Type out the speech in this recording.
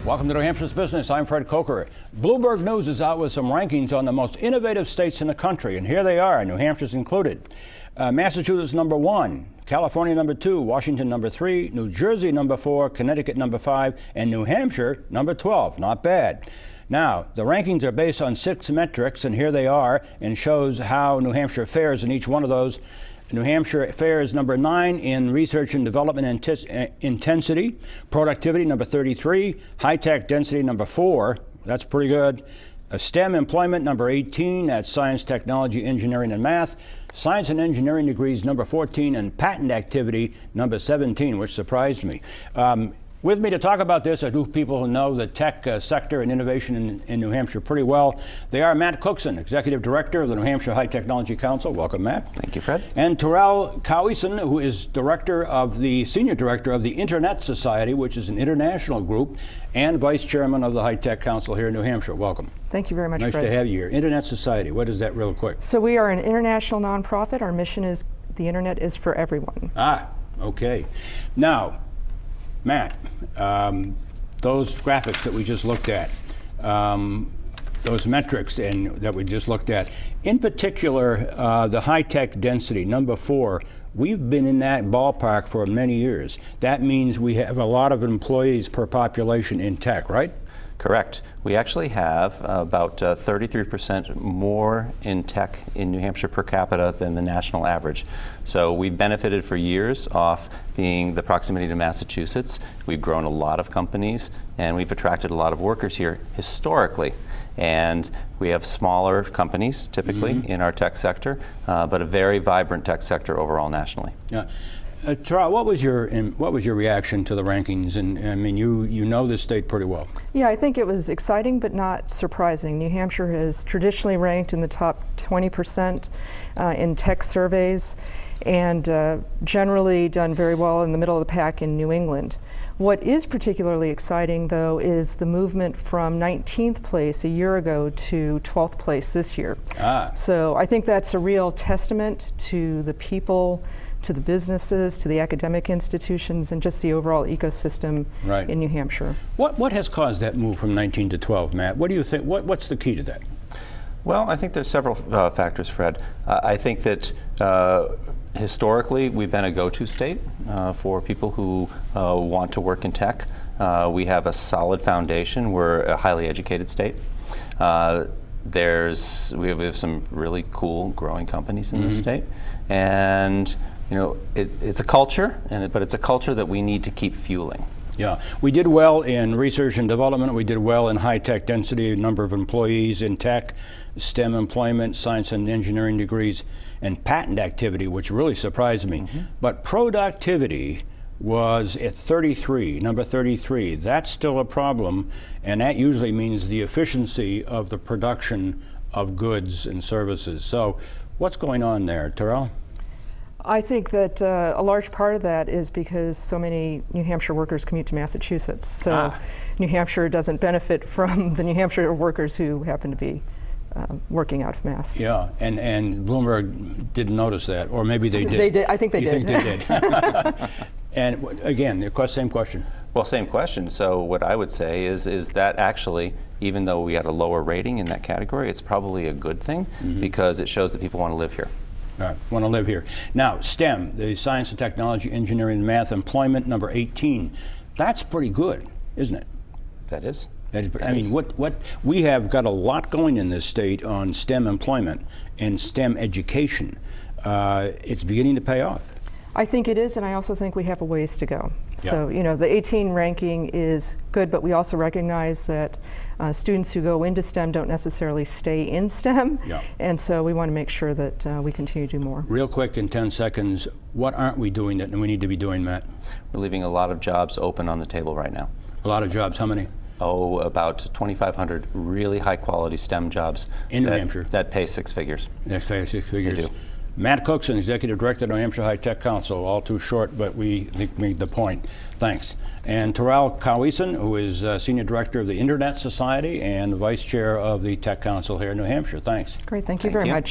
Welcome to New Hampshire's Business. I'm Fred Coker. Bloomberg News is out with some rankings on the most innovative states in the country, and here they are, New Hampshire's included. Massachusetts #1, California #2, Washington #3, New Jersey #4, Connecticut #5, and New Hampshire #12. Not bad. Now, the rankings are based on 6 metrics, and here they are, and shows how New Hampshire fares in each one of those. New Hampshire fares #9 in research and development intensity, productivity #33, high-tech density #4, that's pretty good. STEM employment #18, that's science, technology, engineering, and math. Science and engineering degrees #14, and patent activity #17, which surprised me. With me to talk about this are two people who know the tech sector and innovation in New Hampshire pretty well. They are Matt Cookson, Executive Director of the New Hampshire High Technology Council. Welcome, Matt. Thank you, Fred. And Terrell Cowieson, who is Senior Director of the Internet Society, which is an international group, and Vice Chairman of the High Tech Council here in New Hampshire. Welcome. Thank you very much, Fred. Nice to have you here. Internet Society, what is that real quick? So we are an international nonprofit. Our mission is the internet is for everyone. Ah, okay. Now, Matt, those graphics that we just looked at, those metrics that we just looked at, in particular, the high-tech density, #4, we've been in that ballpark for many years. That means we have a lot of employees per population in tech, right? Correct. We actually have about 33% more in tech in New Hampshire per capita than the national average. So we've benefited for years off being the proximity to Massachusetts. We've grown a lot of companies, and we've attracted a lot of workers here historically. And we have smaller companies typically in our tech sector, but a very vibrant tech sector overall nationally. Yeah. Terrell, what was your reaction to the rankings? And I mean, you know this state pretty well. Yeah, I think it was exciting but not surprising. New Hampshire has traditionally ranked in the top 20% in tech surveys, and generally done very well in the middle of the pack in New England. What is particularly exciting, though, is the movement from 19th place a year ago to 12th place this year. So I think that's a real testament to the people, to the businesses, to the academic institutions, and just the overall ecosystem in New Hampshire. What has caused that move from 19 to 12, Matt? What do you think? What's the key to that? Well, I think there's several factors, Fred. I think that historically we've been a go-to state for people who want to work in tech. We have a solid foundation. We're a highly educated state. We have some really cool growing companies in this state, and you know, it's a culture, but it's a culture that we need to keep fueling. Yeah, we did well in research and development. We did well in high-tech density, number of employees in tech, STEM employment, science and engineering degrees, and patent activity, which really surprised me. But productivity was at 33, number 33. That's still a problem, and that usually means the efficiency of the production of goods and services. So what's going on there, Terrell? I think that a large part of that is because so many New Hampshire workers commute to Massachusetts. So New Hampshire doesn't benefit from the New Hampshire workers who happen to be working out of Mass. Yeah, and Bloomberg didn't notice that, or maybe they did. They did. I think they did. You think they did? And again, the same question. Well, same question. So what I would say is that actually, even though we had a lower rating in that category, it's probably a good thing because it shows that people want to live here. Want to live here. Now, STEM, the science and technology, engineering, and math, employment #18. That's pretty good, isn't it? That is. I mean, what we have got a lot going in this state on STEM employment and STEM education. It's beginning to pay off. I think it is, and I also think we have a ways to go. So, you know, the 18 ranking is good, but we also recognize that students who go into STEM don't necessarily stay in STEM, and so we want to make sure that we continue to do more. Real quick, in 10 seconds, what aren't we doing that we need to be doing, Matt? We're leaving a lot of jobs open on the table right now. A lot of jobs, how many? Oh, about 2,500 really high-quality STEM jobs in New Hampshire that pay 6 figures. That pay 6 figures. They do. Matt Cookson, Executive Director of New Hampshire High Tech Council, all too short, but we think made the point. Thanks. And Terrell Cowieson, who is Senior Director of the Internet Society and Vice Chair of the Tech Council here in New Hampshire. Thanks. Great, thank you very much.